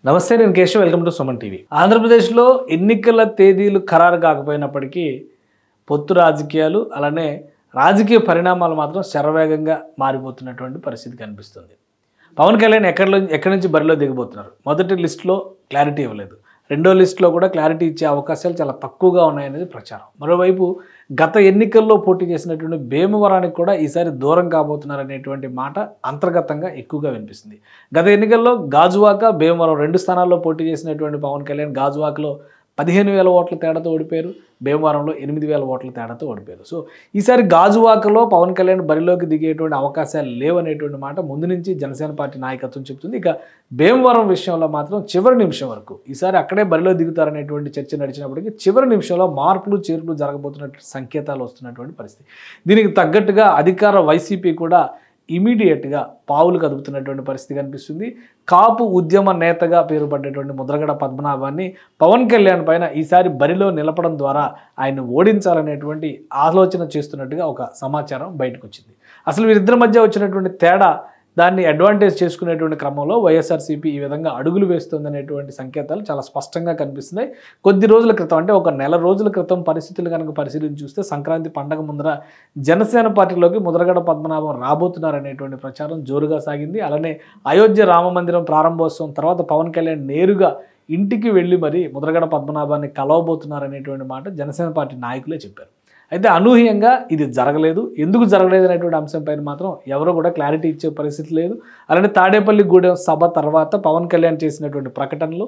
నమస్తే, నేను Keshav. Welcome to Suman TV. ఆంధ్రప్రదేశ్లో ఎన్నికల తేదీలు ఖరారు కాకపోయినప్పటికీ పొత్తు రాజకీయాలు అలానే రాజకీయ పరిణామాలు మాత్రం శరవేగంగా మారిపోతున్నటువంటి పరిస్థితి కనిపిస్తుంది. పవన్ కళ్యాణ్ ఎక్కడి నుంచి బరిలో దిగబోతున్నారు? మొదటి లిస్టులో క్లారిటీ ఇవ్వలేదు. రెండో లిస్టులో కూడా క్లారిటీ ఇచ్చే అవకాశాలు చాలా తక్కువగా ఉన్నాయనేది ప్రచారం. మరోవైపు గత ఎన్నికల్లో పోటీ చేసినటువంటి భీమవరానికి కూడా ఈసారి దూరం కాబోతున్నారనేటువంటి మాట అంతర్గతంగా ఎక్కువగా వినిపిస్తుంది. గత ఎన్నికల్లో గాజువాక, భీమవరం 2 స్థానాల్లో పోటీ చేసినటువంటి పవన్ కళ్యాణ్ గాజువాకలో 15,000 ఓట్ల తేడాతో ఓడిపోయారు, భీమవరంలో 8,000 ఓట్ల తేడాతో ఓడిపోయారు. సో ఈసారి గాజువాకలో పవన్ కళ్యాణ్ బరిలోకి దిగేటువంటి అవకాశాలు లేవనేటువంటి మాట ముందు నుంచి జనసేన పార్టీ నాయకత్వం చెప్తుంది. ఇక భీమవరం విషయంలో మాత్రం చివరి నిమిషం వరకు ఈసారి అక్కడే బరిలో దిగుతారనేటువంటి చర్చ నడిచినప్పటికీ చివరి నిమిషంలో మార్పులు చేర్పులు జరగబోతున్నటువంటి సంకేతాలు వస్తున్నటువంటి పరిస్థితి. దీనికి తగ్గట్టుగా అధికార వైసీపీ కూడా ఇమీడియట్గా పావులు కదుపుతున్నటువంటి పరిస్థితి కనిపిస్తుంది. కాపు ఉద్యమ నేతగా పేరుపడ్డటువంటి ముద్రగడ పద్మనాభాన్ని పవన్ కళ్యాణ్ పైన ఈసారి బరిలో నిలపడం ద్వారా ఆయన ఓడించాలనేటువంటి ఆలోచన చేస్తున్నట్టుగా ఒక సమాచారం బయటకు వచ్చింది. అసలు వీరిద్దరి మధ్య వచ్చినటువంటి తేడా, దాన్ని అడ్వాంటేజ్ చేసుకునేటువంటి క్రమంలో వైఎస్ఆర్సీపీ ఈ విధంగా అడుగులు వేస్తుందనేటువంటి సంకేతాలు చాలా స్పష్టంగా కనిపిస్తున్నాయి. కొద్ది రోజుల క్రితం, అంటే ఒక నెల రోజుల క్రితం పరిస్థితులు కనుక పరిశీలించి చూస్తే సంక్రాంతి పండగ ముందర జనసేన పార్టీలోకి ముద్రగడ పద్మనాభం రాబోతున్నారనేటువంటి ప్రచారం జోరుగా సాగింది. అలానే అయోధ్య రామ మందిరం ప్రారంభోత్సవం తర్వాత పవన్ కళ్యాణ్ నేరుగా ఇంటికి వెళ్ళి మరి ముద్రగడ పద్మనాభాన్ని కలవబోతున్నారనేటువంటి మాట జనసేన పార్టీ నాయకులే చెప్పారు. అయితే అనూహ్యంగా ఇది జరగలేదు. ఎందుకు జరగలేదు అనేటువంటి అంశంపైన మాత్రం ఎవరు కూడా క్లారిటీ ఇచ్చే పరిస్థితి లేదు. అలానే తాడేపల్లిగూడెం సభ తర్వాత పవన్ కళ్యాణ్ చేసినటువంటి ప్రకటనలు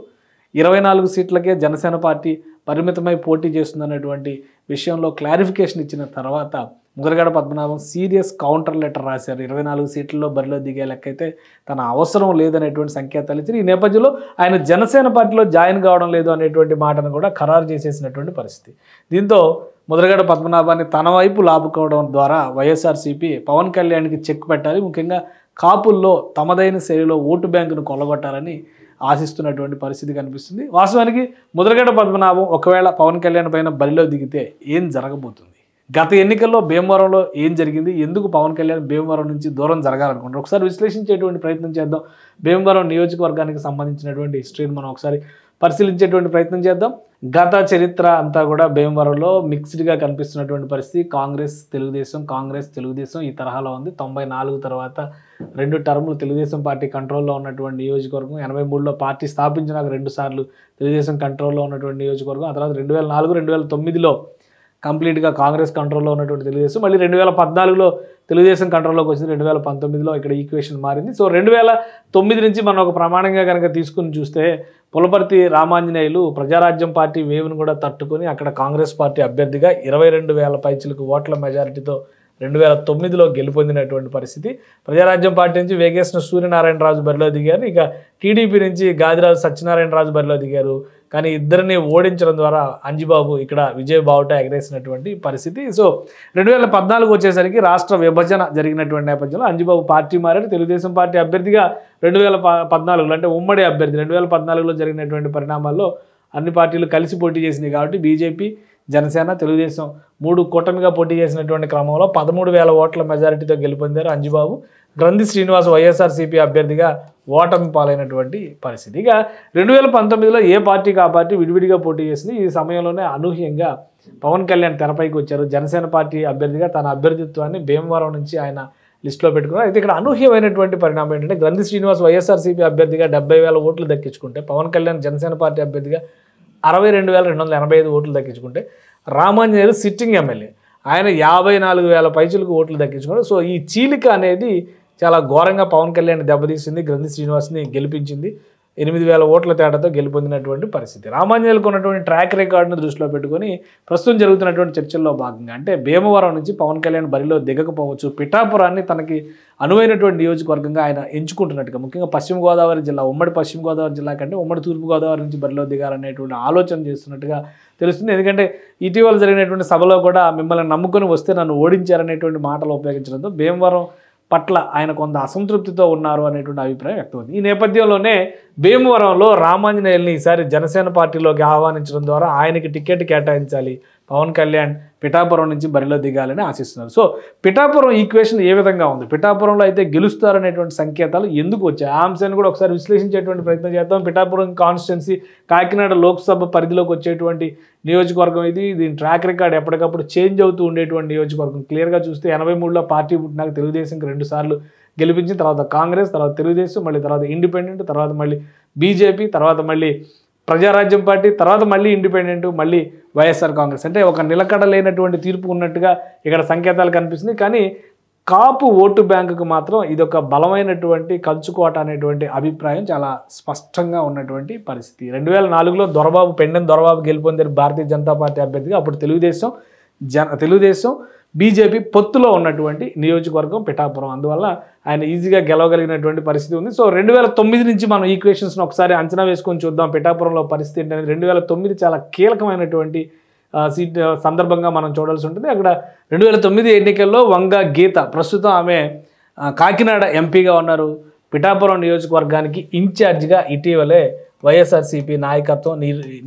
24 సీట్లకే జనసేన పార్టీ పరిమితమై పోటీ చేస్తుందనేటువంటి విషయంలో క్లారిఫికేషన్ ఇచ్చిన తర్వాత Mudragada Padmanabham serious counter letter రాశారు. 24 సీట్లలో బరిలో దిగే లెక్కైతే తన అవసరం లేదనేటువంటి సంకేతాలు ఇచ్చారు. ఈ నేపథ్యంలో ఆయన జనసేన పార్టీలో జాయిన్ కావడం లేదు అనేటువంటి మాటను కూడా ఖరారు చేసేసినటువంటి పరిస్థితి. దీంతో ముద్రగడ పద్మనాభాన్ని తన వైపు లాపుకోవడం ద్వారా వైఎస్ఆర్సీపీ పవన్ కళ్యాణ్కి చెక్ పెట్టాలి, ముఖ్యంగా కాపుల్లో తమదైన శైలిలో ఓటు బ్యాంకును కొల్లగొట్టాలని ఆశిస్తున్నటువంటి పరిస్థితి కనిపిస్తుంది. వాస్తవానికి ముద్రగడ పద్మనాభం ఒకవేళ పవన్ కళ్యాణ్ పైన బరిలో దిగితే ఏం జరగబోతుంది? గత ఎన్నికల్లో భీమవరంలో ఏం జరిగింది? ఎందుకు పవన్ కళ్యాణ్ భీమవరం నుంచి దూరం జరగాలనుకుంటారు? ఒకసారి విశ్లేషించేటువంటి ప్రయత్నం చేద్దాం. భీమవరం నియోజకవర్గానికి సంబంధించినటువంటి హిస్టరీని మనం ఒకసారి పరిశీలించేటువంటి ప్రయత్నం చేద్దాం. గత చరిత్ర అంతా కూడా భీమవరంలో మిక్స్డ్గా కనిపిస్తున్నటువంటి పరిస్థితి. కాంగ్రెస్ తెలుగుదేశం ఈ తరహాలో ఉంది. 94 తర్వాత 2 టర్ములు తెలుగుదేశం పార్టీ కంట్రోల్లో ఉన్నటువంటి నియోజకవర్గం, 83లో పార్టీ స్థాపించినాక 2 సార్లు తెలుగుదేశం కంట్రోల్లో ఉన్నటువంటి నియోజకవర్గం, ఆ తర్వాత 2004, 2009లో కంప్లీట్గా కాంగ్రెస్ కంట్రోల్లో ఉన్నటువంటి తెలుగుదేశం, మళ్ళీ 2014లో తెలుగుదేశం కంట్రోల్లోకి వచ్చింది. 2019లో ఇక్కడ ఈక్వేషన్ మారింది. సో 2009 నుంచి మనం ఒక ప్రమాణంగా కనుక తీసుకుని చూస్తే పులపర్తి రామాంజనేయులు ప్రజారాజ్యం పార్టీ వేవ్ను కూడా తట్టుకొని అక్కడ కాంగ్రెస్ పార్టీ అభ్యర్థిగా 22,000 పైచిలకు ఓట్ల మెజారిటీతో 2009లో గెలుపొందినటువంటి పరిస్థితి. ప్రజారాజ్యం పార్టీ నుంచి వేగేశ్న సూర్యనారాయణరాజు బరిలో దిగారు. ఇక టీడీపీ నుంచి గాదిరాజు సత్యనారాయణరాజు బరిలో దిగారు. కానీ ఇద్దరిని ఓడించడం ద్వారా అంజిబాబు ఇక్కడ విజయ బావుట ఎగరేసినటువంటి పరిస్థితి. సో 2014 వచ్చేసరికి రాష్ట్ర విభజన జరిగినటువంటి నేపథ్యంలో అంజిబాబు పార్టీ మారారు. తెలుగుదేశం పార్టీ అభ్యర్థిగా 2014లో, అంటే ఉమ్మడి అభ్యర్థి 2014లో జరిగినటువంటి పరిణామాల్లో అన్ని పార్టీలు కలిసి పోటీ చేసినాయి కాబట్టి బీజేపీ, జనసేన, తెలుగుదేశం 3 కూటమిగా పోటీ చేసినటువంటి క్రమంలో 13,000 ఓట్ల మెజారిటీతో గెలుపొందారు అంజిబాబు. గ్రంథి శ్రీనివాస్ వైఎస్ఆర్సీపీ అభ్యర్థిగా ఓటమి పాలైనటువంటి పరిస్థితి. ఇక 2019లో ఏ పార్టీకి ఆ పార్టీ విడివిడిగా పోటీ చేసింది. ఈ సమయంలోనే అనూహ్యంగా పవన్ కళ్యాణ్ తెరపైకి వచ్చారు. జనసేన పార్టీ అభ్యర్థిగా తన అభ్యర్థిత్వాన్ని భీమవరం నుంచి ఆయన లిస్టులో పెట్టుకున్నారు. అయితే ఇక్కడ అనూహ్యమైనటువంటి పరిణామం ఏంటంటే గ్రంథి శ్రీనివాస్ వైఎస్ఆర్సీపీ అభ్యర్థిగా 70,000 ఓట్లు దక్కించుకుంటే పవన్ కళ్యాణ్ జనసేన పార్టీ అభ్యర్థిగా 62,285 ఓట్లు దక్కించుకుంటే రామాంజనేయులు సిట్టింగ్ ఎమ్మెల్యే ఆయన 54,000 పైచులకు ఓట్లు దక్కించుకున్నారు. సో ఈ చీలిక అనేది చాలా ఘోరంగా పవన్ కళ్యాణ్ దెబ్బతీసింది. గ్రంథి శ్రీనివాస్ని గెలిపించింది. 8,000 ఓట్ల తేడాతో గెలుపొందినటువంటి పరిస్థితి. రామాంజనేయులకు ఉన్నటువంటి ట్రాక్ రికార్డును దృష్టిలో పెట్టుకొని ప్రస్తుతం జరుగుతున్నటువంటి చర్చల్లో భాగంగా అంటే భీమవరం నుంచి పవన్ కళ్యాణ్ బరిలో దిగకపోవచ్చు, పిఠాపురాన్ని తనకి అనువైనటువంటి నియోజకవర్గంగా ఆయన ఎంచుకుంటున్నట్టుగా, ముఖ్యంగా పశ్చిమ గోదావరి జిల్లా, ఉమ్మడి పశ్చిమ గోదావరి జిల్లా కంటే ఉమ్మడి తూర్పు గోదావరి నుంచి బరిలో దిగాలనేటువంటి ఆలోచన చేస్తున్నట్టుగా తెలుస్తుంది. ఎందుకంటే ఇటీవల జరిగినటువంటి సభలో కూడా మిమ్మల్ని నమ్ముకొని వస్తే నన్ను ఓడించారనేటువంటి మాటలు ఉపయోగించడంతో భీమవరం పట్ల ఆయన కొంత అసంతృప్తితో ఉన్నారు అనేటువంటి అభిప్రాయం వ్యక్తమవుతుంది. ఈ నేపథ్యంలోనే భీమవరంలో రామాంజనేయుల్ని ఈసారి జనసేన పార్టీలోకి ఆహ్వానించడం ద్వారా ఆయనకి టికెట్ కేటాయించాలి, పవన్ కళ్యాణ్ పిఠాపురం నుంచి బరిలో దిగాలని ఆశిస్తున్నారు. సో పిఠాపురం ఈక్వేషన్ ఏ విధంగా ఉంది, పిఠాపురంలో అయితే గెలుస్తారనేటువంటి సంకేతాలు ఎందుకు వచ్చాయి, ఆ అంశాన్ని కూడా ఒకసారి విశ్లేషించేటువంటి ప్రయత్నం చేద్దాం. పిఠాపురం కాన్స్టిట్యున్సీ కాకినాడ లోక్సభ పరిధిలోకి వచ్చేటువంటి నియోజకవర్గం ఇది. దీని ట్రాక్ రికార్డ్ ఎప్పటికప్పుడు చేంజ్ అవుతూ ఉండేటువంటి నియోజకవర్గం. క్లియర్గా చూస్తే 83లో పార్టీ పుట్టినాక తెలుగుదేశంకి 2 సార్లు గెలిపించిన తర్వాత కాంగ్రెస్, తర్వాత తెలుగుదేశం, మళ్ళీ తర్వాత ఇండిపెండెంట్, తర్వాత మళ్ళీ బీజేపీ, తర్వాత మళ్ళీ ప్రజారాజ్యం పార్టీ, తర్వాత మళ్ళీ ఇండిపెండెంట్, మళ్ళీ వైఎస్ఆర్ కాంగ్రెస్. అంటే ఒక నిలకడ లేనటువంటి తీర్పు ఉన్నట్టుగా ఇక్కడ సంకేతాలు కనిపిస్తుంది. కానీ కాపు ఓటు బ్యాంకుకు మాత్రం ఇదొక బలమైనటువంటి కంచుకోట అనేటువంటి అభిప్రాయం చాలా స్పష్టంగా ఉన్నటువంటి పరిస్థితి. 2004లో పెండెం దొరబాబు గెలుపొందారు భారతీయ జనతా పార్టీ అభ్యర్థిగా. అప్పుడు తెలుగుదేశం బీజేపీ పొత్తులో ఉన్నటువంటి నియోజకవర్గం పిఠాపురం. అందువల్ల ఆయన ఈజీగా గెలవగలిగినటువంటి పరిస్థితి ఉంది. సో 2009 నుంచి మనం ఈక్వేషన్స్ను ఒకసారి అంచనా వేసుకొని చూద్దాం పిఠాపురంలో పరిస్థితి ఏంటనేది. 2009 చాలా కీలకమైనటువంటి సీట్ సందర్భంగా మనం చూడాల్సి ఉంటుంది. అక్కడ 2009 ఎన్నికల్లో వంగ గీత, ప్రస్తుతం ఆమె కాకినాడ ఎంపీగా ఉన్నారు. పిఠాపురం నియోజకవర్గానికి ఇన్ఛార్జిగా ఇటీవలే వైఎస్ఆర్సీపీ నాయకత్వం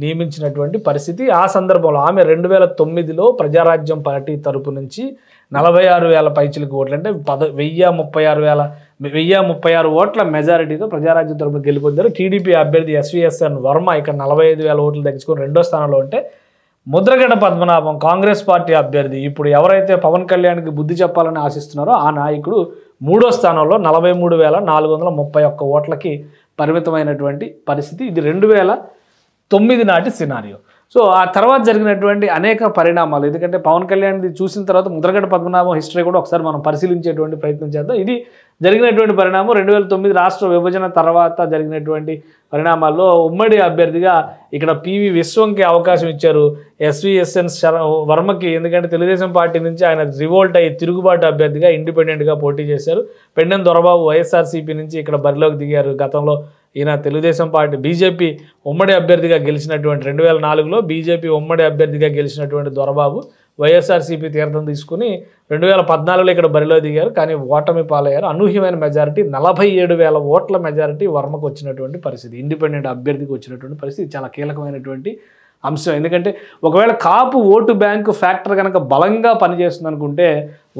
నియమించినటువంటి పరిస్థితి. ఆ సందర్భంలో ఆమె 2009లో ప్రజారాజ్యం పార్టీ తరపు నుంచి 46,000 పైచిలకు ఓట్లు, అంటే 1036 ఓట్ల మెజారిటీతో ప్రజారాజ్యం తరపున గెలుపొందారు. టీడీపీ అభ్యర్థి ఎస్విఎస్ఎన్ వర్మ ఇక్కడ 45,000 ఓట్లు దక్కించుకొని 2వ స్థానంలో ఉంటే, ముద్రగడ పద్మనాభం కాంగ్రెస్ పార్టీ అభ్యర్థి, ఇప్పుడు ఎవరైతే పవన్ కళ్యాణ్కి బుద్ధి చెప్పాలని ఆశిస్తున్నారో ఆ నాయకుడు 3వ స్థానంలో 43,431 ఓట్లకి పరిమితమైనటువంటి పరిస్థితి. ఇది 2009 నాటి సినారియో. సో ఆ తర్వాత జరిగినటువంటి అనేక పరిణామాలు, ఎందుకంటే పవన్ కళ్యాణ్ది చూసిన తర్వాత ముద్రగడ పద్మనాభం హిస్టరీ కూడా ఒకసారి మనం పరిశీలించేటువంటి ప్రయత్నం చేద్దాం. ఇది జరిగినటువంటి పరిణామం 2009 రాష్ట్ర విభజన తర్వాత జరిగినటువంటి పరిణామాల్లో ఉమ్మడి అభ్యర్థిగా ఇక్కడ పివి విశ్వంకి అవకాశం ఇచ్చారు, ఎస్విఎస్ఎన్ వర్మకి. ఎందుకంటే తెలుగుదేశం పార్టీ నుంచి ఆయన రివోల్ట్ అయ్యి తిరుగుబాటు అభ్యర్థిగా ఇండిపెండెంట్గా పోటీ చేశారు. పెండెం దొరబాబు వైఎస్ఆర్సీపీ నుంచి ఇక్కడ బరిలోకి దిగారు. గతంలో ఈయన తెలుగుదేశం పార్టీ బీజేపీ ఉమ్మడి అభ్యర్థిగా గెలిచినటువంటి 2004లో బీజేపీ ఉమ్మడి అభ్యర్థిగా గెలిచినటువంటి దొరబాబు వైఎస్ఆర్సీపీ తీర్థం తీసుకుని 2014లో ఇక్కడ బరిలో దిగారు. కానీ ఓటమి పాలయ్యారు. అనూహ్యమైన మెజారిటీ 47,000 ఓట్ల మెజారిటీ వర్మకు వచ్చినటువంటి పరిస్థితి, ఇండిపెండెంట్ అభ్యర్థికి వచ్చినటువంటి పరిస్థితి. చాలా కీలకమైనటువంటి అంశం. ఎందుకంటే ఒకవేళ కాపు ఓటు బ్యాంకు ఫ్యాక్టర్ కనుక బలంగా పనిచేస్తుంది అనుకుంటే,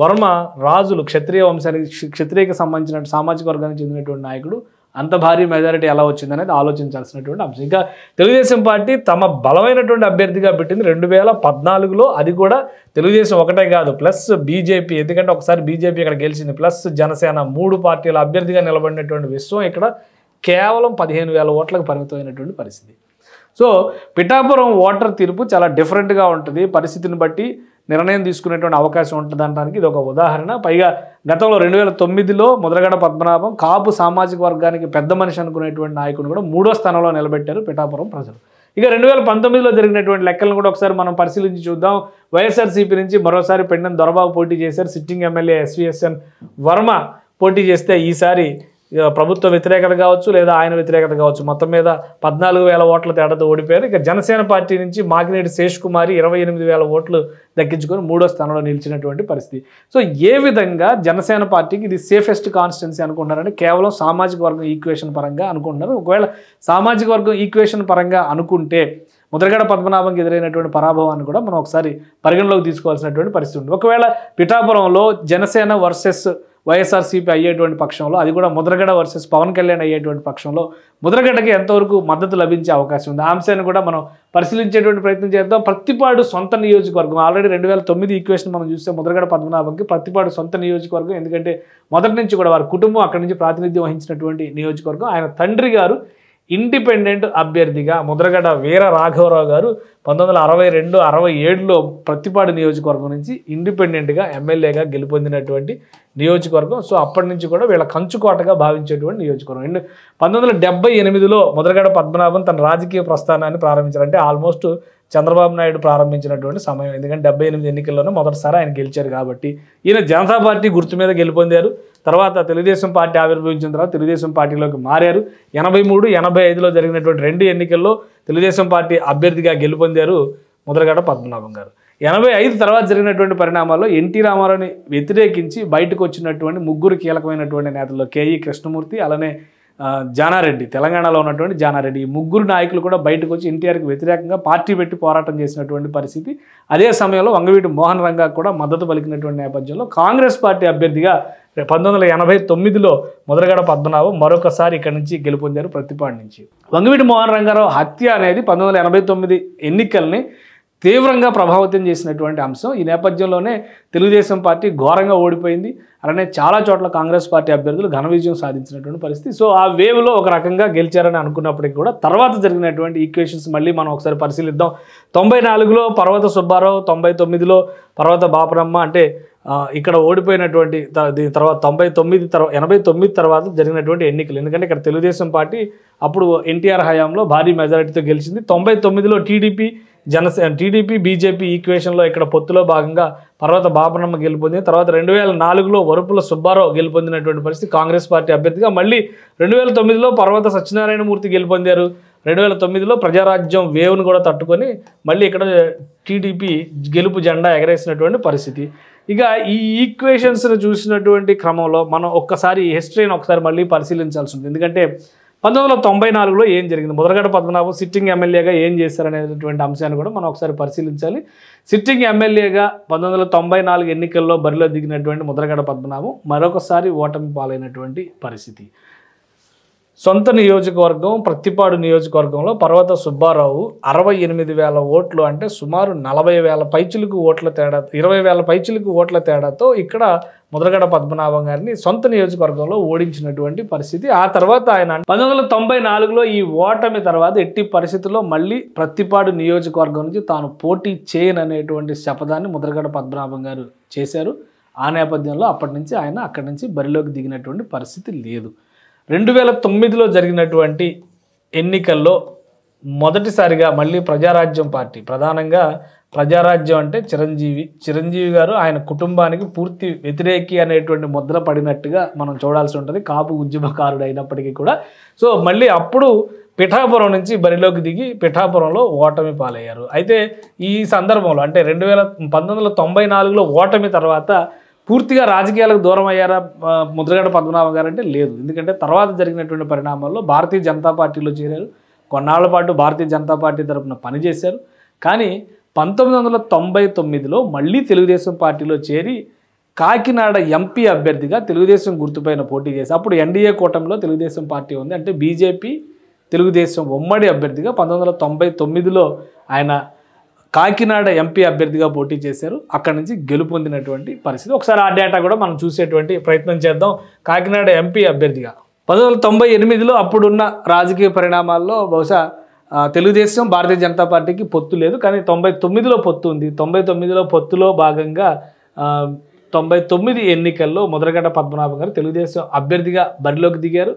వర్మ రాజులు క్షత్రియ వంశానికి క్షత్రియకి సంబంధించిన సామాజిక వర్గానికి చెందినటువంటి నాయకుడు, అంత భారీ మెజారిటీ ఎలా వచ్చిందనేది ఆలోచించాల్సినటువంటి అంశం. ఇంకా తెలుగుదేశం పార్టీ తమ బలమైనటువంటి అభ్యర్థిగా పెట్టింది 2014లో. అది కూడా తెలుగుదేశం ఒకటే కాదు, ప్లస్ బీజేపీ, ఎందుకంటే ఒకసారి బీజేపీ ఇక్కడ గెలిచింది, ప్లస్ జనసేన, 3 పార్టీల అభ్యర్థిగా నిలబడినటువంటి విశ్వం ఇక్కడ కేవలం 15,000 ఓట్లకు పరిమితమైనటువంటి పరిస్థితి. సో పిఠాపురం ఓటర్ తీర్పు చాలా డిఫరెంట్గా ఉంటుంది, పరిస్థితిని బట్టి నిర్ణయం తీసుకునేటువంటి అవకాశం ఉంటుంది అనడానికి ఇది ఒక ఉదాహరణ. పైగా గతంలో 2009లో ముద్రగడ పద్మనాభం కాపు సామాజిక వర్గానికి పెద్ద మనిషి అనుకునేటువంటి నాయకుడు కూడా 3వ స్థానంలో నిలబెట్టారు పిఠాపురం ప్రజలు. ఇక 2019లో జరిగినటువంటి లెక్కలను కూడా ఒకసారి మనం పరిశీలించి చూద్దాం. వైఎస్ఆర్సీపీ నుంచి మరోసారి పెండెం దొరబాబు పోటీ చేశారు. సిట్టింగ్ ఎమ్మెల్యే ఎస్విఎస్ఎన్ వర్మ పోటీ చేస్తే ఈసారి ప్రభుత్వ వ్యతిరేకత కావచ్చు లేదా ఆయన వ్యతిరేకత కావచ్చు, మొత్తం మీద 14,000 ఓట్ల తేడాతో ఓడిపోయారు. ఇక జనసేన పార్టీ నుంచి మాకినేటి శేష్ కుమారి 28,000 ఓట్లు దక్కించుకొని 3వ స్థానంలో నిలిచినటువంటి పరిస్థితి. సో ఏ విధంగా జనసేన పార్టీకి ఇది సేఫెస్ట్ కాన్స్టిట్యున్సీ అనుకుంటున్నారంటే కేవలం సామాజిక వర్గం ఈక్వేషన్ పరంగా అనుకుంటున్నారు. ఒకవేళ సామాజిక వర్గం ఈక్వేషన్ పరంగా అనుకుంటే ముద్రగడ పద్మనాభంకి ఎదురైనటువంటి పరాభవాన్ని కూడా మనం ఒకసారి పరిగణలోకి తీసుకోవాల్సినటువంటి పరిస్థితి ఉంది. ఒకవేళ పిఠాపురంలో జనసేన వర్సెస్ వైఎస్ఆర్సీపీ అయ్యేటువంటి పక్షంలో, అది కూడా ముద్రగడ వర్సెస్ పవన్ కళ్యాణ్ అయ్యేటువంటి పక్షంలో ముద్రగడకి ఎంతవరకు మద్దతు లభించే అవకాశం ఉంది, ఆ అంశాన్ని కూడా మనం పరిశీలించేటువంటి ప్రయత్నం చేద్దాం. ప్రత్తిపాడు సొంత నియోజకవర్గం, ఆల్రెడీ 2009 ఈక్వేషన్ మనం చూస్తే ముద్రగడ పద్మనాభంకి ప్రత్తిపాడు సొంత నియోజకవర్గం. ఎందుకంటే మొదటి నుంచి కూడా వారి కుటుంబం అక్కడి నుంచి ప్రాతినిధ్యం వహించినటువంటి నియోజకవర్గం. ఆయన తండ్రి గారు ఇండిపెండెంట్ అభ్యర్థిగా ముద్రగడ వీర రాఘవరావు గారు 1962-67లో ప్రత్తిపాడు నియోజకవర్గం నుంచి ఇండిపెండెంట్గా ఎమ్మెల్యేగా గెలుపొందినటువంటి నియోజకవర్గం. సో అప్పటి నుంచి కూడా వీళ్ళ కంచుకోటగా భావించేటువంటి నియోజకవర్గం. 1978లో ముద్రగడ పద్మనాభం తన రాజకీయ ప్రస్థానాన్ని ప్రారంభించారు. అంటే ఆల్మోస్ట్ చంద్రబాబు నాయుడు ప్రారంభించినటువంటి సమయం, ఎందుకంటే 78 ఎన్నికల్లోనే మొదటిసారి ఆయన గెలిచారు కాబట్టి. ఈయన జనతా పార్టీ గుర్తు మీద గెలుపొందారు. తర్వాత తెలుగుదేశం పార్టీ ఆవిర్భవించిన తర్వాత తెలుగుదేశం పార్టీలోకి మారారు. 83-85లో జరిగినటువంటి 2 ఎన్నికల్లో తెలుగుదేశం పార్టీ అభ్యర్థిగా గెలుపొందారు ముద్రగడ పద్మనాభం గారు. 85 తర్వాత జరిగినటువంటి పరిణామాల్లో ఎన్టీ రామారావుని వ్యతిరేకించి బయటకు వచ్చినటువంటి 3 కీలకమైనటువంటి నేతల్లో కేఈ కృష్ణమూర్తి, అలానే జానారెడ్డి, తెలంగాణలో ఉన్నటువంటి జానారెడ్డి, ఈ ముగ్గురు నాయకులు కూడా బయటకు వచ్చి ఎన్టీఆర్కి వ్యతిరేకంగా పార్టీ పెట్టి పోరాటం చేసినటువంటి పరిస్థితి. అదే సమయంలో వంగవీటి మోహన్ రంగా కూడా మద్దతు పలికినటువంటి నేపథ్యంలో కాంగ్రెస్ పార్టీ అభ్యర్థిగా 1989లో ముద్రగడ పద్మనాభం మరొకసారి ఇక్కడి నుంచి గెలుపొందారు ప్రతిపాడు నుంచి. వంగవీటి మోహన్ రంగారావు హత్య అనేది 1989 ఎన్నికల్ని తీవ్రంగా ప్రభావితం చేసినటువంటి అంశం. ఈ నేపథ్యంలోనే తెలుగుదేశం పార్టీ ఘోరంగా ఓడిపోయింది. అలానే చాలా చోట్ల కాంగ్రెస్ పార్టీ అభ్యర్థులు ఘన విజయం సాధించినటువంటి పరిస్థితి. సో ఆ వేవ్లో ఒక రకంగా గెలిచారని అనుకున్నప్పటికీ కూడా తర్వాత జరిగినటువంటి ఈక్వేషన్స్ మళ్ళీ మనం ఒకసారి పరిశీలిద్దాం. 94లో పర్వత సుబ్బారావు, 99లో పర్వత బాపరమ్మ, అంటే ఇక్కడ ఓడిపోయినటువంటి దీని తర్వాత 89 తర్వాత జరిగినటువంటి ఎన్నికలు. ఎందుకంటే ఇక్కడ తెలుగుదేశం పార్టీ అప్పుడు ఎన్టీఆర్ హయాంలో భారీ మెజారిటీతో గెలిచింది. 99లో టీడీపీ బీజేపీ ఈక్వేషన్లో ఇక్కడ పొత్తులో భాగంగా పర్వత బాపరమ్మ గెలుపొంది. తర్వాత 2004లో వరుపుల సుబ్బారావు గెలుపొందినటువంటి పరిస్థితి కాంగ్రెస్ పార్టీ అభ్యర్థిగా. మళ్ళీ 2009లో పర్వత సత్యనారాయణమూర్తి గెలుపొందారు. 2009లో ప్రజారాజ్యం వేవ్ను కూడా తట్టుకొని మళ్ళీ ఇక్కడ టీడీపీ గెలుపు జెండా ఎగరేసినటువంటి పరిస్థితి. ఇక ఈ ఈక్వేషన్స్ని చూసినటువంటి క్రమంలో మనం ఒక్కసారి హిస్టరీని ఒకసారి మళ్ళీ పరిశీలించాల్సి ఉంటుంది. ఎందుకంటే 1994లో ఏం జరిగింది, ముద్రగడ పద్మనాభం సిట్టింగ్ ఎమ్మెల్యేగా ఏం చేశారనేటువంటి అంశాన్ని కూడా మనం ఒకసారి పరిశీలించాలి. సిట్టింగ్ ఎమ్మెల్యేగా 1994 ఎన్నికల్లో బరిలో దిగినటువంటి ముద్రగడ పద్మనాభం మరొకసారి ఓటమి పాలైనటువంటి పరిస్థితి. సొంత నియోజకవర్గం ప్రత్తిపాడు నియోజకవర్గంలో పర్వత సుబ్బారావు 68,000 ఓట్లు, అంటే సుమారు 40,000 పైచిలకు ఓట్ల తేడా, 20,000 పైచిలకు ఓట్ల తేడాతో ఇక్కడ ముద్రగడ పద్మనాభం గారిని సొంత నియోజకవర్గంలో ఓడించినటువంటి పరిస్థితి. ఆ తర్వాత ఆయన 1994లో ఈ ఓటమి తర్వాత ఎట్టి పరిస్థితుల్లో మళ్ళీ ప్రత్తిపాడు నియోజకవర్గం నుంచి తాను పోటీ చేయననేటువంటి శపథాన్ని ముద్రగడ పద్మనాభం గారు చేశారు. ఆ నేపథ్యంలో అప్పటి నుంచి ఆయన అక్కడి నుంచి బరిలోకి దిగినటువంటి పరిస్థితి లేదు. 2009లో జరిగినటువంటి ఎన్నికల్లో మొదటిసారిగా మళ్ళీ ప్రజారాజ్యం పార్టీ, ప్రధానంగా ప్రజారాజ్యం అంటే చిరంజీవి గారు ఆయన కుటుంబానికి పూర్తి వ్యతిరేకి అనేటువంటి ముద్ర పడినట్టుగా మనం చూడాల్సి ఉంటుంది, కాపు ఉద్యమకారుడు అయినప్పటికీ కూడా. సో మళ్ళీ అప్పుడు పిఠాపురం నుంచి బరిలోకి దిగి పిఠాపురంలో ఓటమి పాలయ్యారు. అయితే ఈ సందర్భంలో అంటే 1994లో ఓటమి తర్వాత పూర్తిగా రాజకీయాలకు దూరం అయ్యారా ముద్రగడ పద్మనాభం గారు అంటే లేదు. ఎందుకంటే తర్వాత జరిగినటువంటి పరిణామాల్లో భారతీయ జనతా పార్టీలో చేరారు. కొన్నాళ్ల పాటు భారతీయ జనతా పార్టీ తరఫున పనిచేశారు. కానీ 1999లో మళ్ళీ తెలుగుదేశం పార్టీలో చేరి కాకినాడ ఎంపీ అభ్యర్థిగా తెలుగుదేశం గుర్తుపైన పోటీ చేసి, అప్పుడు ఎన్డీఏ కూటమిలో తెలుగుదేశం పార్టీ ఉంది, అంటే బీజేపీ తెలుగుదేశం ఉమ్మడి అభ్యర్థిగా 1999లో ఆయన కాకినాడ ఎంపీ అభ్యర్థిగా పోటీ చేశారు. అక్కడి నుంచి గెలుపొందినటువంటి పరిస్థితి. ఒకసారి ఆ డేటా కూడా మనం చూసేటువంటి ప్రయత్నం చేద్దాం. కాకినాడ ఎంపీ అభ్యర్థిగా 1998లో అప్పుడున్న రాజకీయ పరిణామాల్లో బహుశా తెలుగుదేశం భారతీయ జనతా పార్టీకి పొత్తు లేదు, కానీ 99లో పొత్తు ఉంది. 99లో పొత్తులో భాగంగా 99 ఎన్నికల్లో ముద్రగడ పద్మనాభం గారు తెలుగుదేశం అభ్యర్థిగా బరిలోకి దిగారు.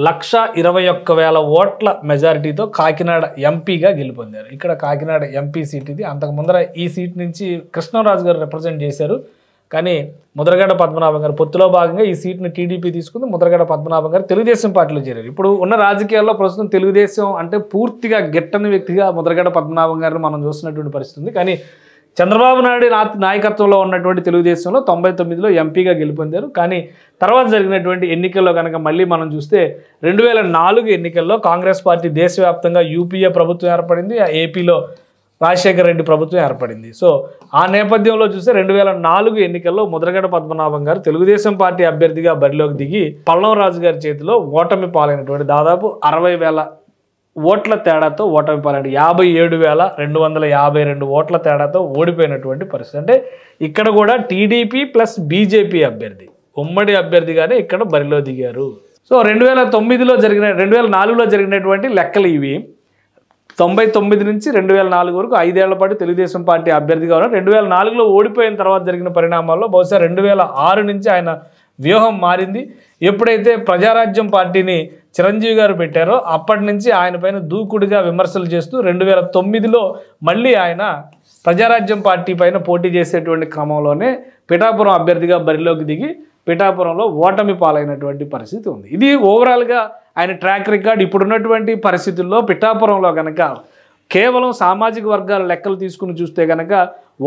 1,21,000 ఓట్ల మెజారిటీతో కాకినాడ ఎంపీగా గెలుపొందారు. ఇక్కడ కాకినాడ ఎంపీ సీట్ ఇది. అంతకు ముందర ఈ సీట్ నుంచి కృష్ణరాజు గారు రిప్రజెంట్ చేశారు, కానీ ముద్రగడ పద్మనాభం గారు పొత్తులో భాగంగా ఈ సీట్ని టీడీపీ తీసుకుంది. ముద్రగడ పద్మనాభం గారు తెలుగుదేశం పార్టీలో చేరారు. ఇప్పుడు ఉన్న రాజకీయాల్లో ప్రస్తుతం తెలుగుదేశం అంటే పూర్తిగా గిట్టని వ్యక్తిగా ముద్రగడ పద్మనాభం గారిని మనం చూస్తున్నటువంటి పరిస్థితి ఉంది. కానీ చంద్రబాబు నాయుడు నాయకత్వంలో ఉన్నటువంటి తెలుగుదేశంలో 99లో ఎంపీగా గెలుపొందారు. కానీ తర్వాత జరిగినటువంటి ఎన్నికల్లో కనుక మళ్ళీ మనం చూస్తే 2004 ఎన్నికల్లో కాంగ్రెస్ పార్టీ దేశవ్యాప్తంగా యూపీఏ ప్రభుత్వం ఏర్పడింది, ఏపీలో రాజశేఖర రెడ్డి ప్రభుత్వం ఏర్పడింది. సో ఆ నేపథ్యంలో చూస్తే 2004 ఎన్నికల్లో ముద్రగడ పద్మనాభం గారు తెలుగుదేశం పార్టీ అభ్యర్థిగా బరిలోకి దిగి పల్లంరాజు గారి చేతిలో ఓటమి పాలైనటువంటి దాదాపు 60,000 ఓట్ల తేడాతో ఓటమి పాలైన 57,252 ఓట్ల తేడాతో ఓడిపోయినటువంటి పరిస్థితి. అంటే ఇక్కడ కూడా టీడీపీ ప్లస్ బీజేపీ అభ్యర్థి ఉమ్మడి అభ్యర్థిగానే ఇక్కడ బరిలో దిగారు. సో 2004లో జరిగినటువంటి లెక్కలు ఇవి. 99 నుంచి 2004 వరకు 5 ఏళ్ల పాటు తెలుగుదేశం పార్టీ అభ్యర్థిగా ఉన్నారు. 2004లో ఓడిపోయిన తర్వాత జరిగిన పరిణామాల్లో బహుశా 2006 నుంచి ఆయన వ్యూహం మారింది. ఎప్పుడైతే ప్రజారాజ్యం పార్టీని చిరంజీవి గారు పెట్టారో అప్పటి నుంచి ఆయన పైన దూకుడుగా విమర్శలు చేస్తూ 2009లో మళ్ళీ ఆయన ప్రజారాజ్యం పార్టీ పైన పోటీ చేసేటువంటి క్రమంలోనే పిఠాపురం అభ్యర్థిగా బరిలోకి దిగి పిఠాపురంలో ఓటమి పాలైనటువంటి పరిస్థితి ఉంది. ఇది ఓవరాల్గా ఆయన ట్రాక్ రికార్డ్. ఇప్పుడున్నటువంటి పరిస్థితుల్లో పిఠాపురంలో కనుక కేవలం సామాజిక వర్గాల లెక్కలు తీసుకుని చూస్తే కనుక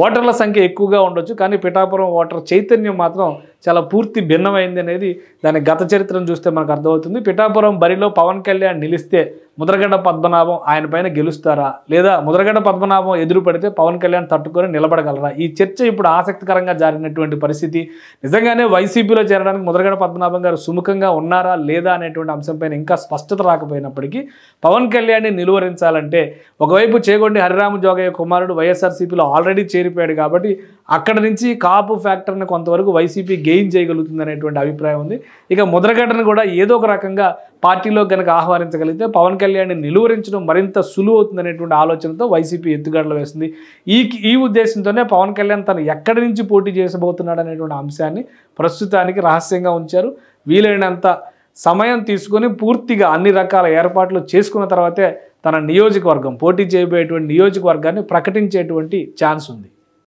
ఓటర్ల సంఖ్య ఎక్కువగా ఉండొచ్చు, కానీ పిఠాపురం ఓటర్ చైతన్యం మాత్రం చాలా పూర్తి భిన్నమైంది అనేది దాని గత చరిత్రను చూస్తే మనకు అర్థమవుతుంది. పిఠాపురం బరిలో పవన్ కళ్యాణ్ నిలిస్తే ముద్రగడ్డ పద్మనాభం ఆయన పైన గెలుస్తారా, లేదా ముద్రగడ్డ పద్మనాభం ఎదురు పడితే పవన్ కళ్యాణ్ తట్టుకొని నిలబడగలరా? ఈ చర్చ ఇప్పుడు ఆసక్తికరంగా జరిగినటువంటి పరిస్థితి. నిజంగానే వైసీపీలో చేరడానికి ముద్రగడ్డ పద్మనాభం గారు సుముఖంగా ఉన్నారా లేదా అనేటువంటి అంశంపైన ఇంకా స్పష్టత రాకపోయినప్పటికీ పవన్ కళ్యాణ్ని నిలువరించాలంటే ఒకవైపు చేగొండి హరిరామ జోగయ్య కుమారుడు వైఎస్ఆర్సీపీలో ఆల్రెడీ చేరిపోయాడు కాబట్టి అక్కడ నుంచి కాపు ఫ్యాక్టర్ని కొంతవరకు వైసీపీ గెయిన్ చేయగలుగుతుంది అనేటువంటి అభిప్రాయం ఉంది. ఇక ముద్రగడ్డను కూడా ఏదో ఒక రకంగా పార్టీలో కనుక ఆహ్వానించగలిగితే పవన్ కళ్యాణ్ని నిలువరించడం మరింత సులువు అవుతుందనేటువంటి ఆలోచనతో వైసీపీ ఎత్తుగడలు వేస్తుంది. ఈ ఉద్దేశంతోనే పవన్ కళ్యాణ్ తను ఎక్కడి నుంచి పోటీ చేసబోతున్నాడు అనేటువంటి అంశాన్ని ప్రస్తుతానికి రహస్యంగా ఉంచారు. వీలైనంత సమయం తీసుకొని పూర్తిగా అన్ని రకాల ఏర్పాట్లు చేసుకున్న తర్వాతే తన నియోజకవర్గం, పోటీ చేయబోయేటువంటి నియోజకవర్గాన్ని ప్రకటించేటువంటి ఛాన్స్ ఉంది.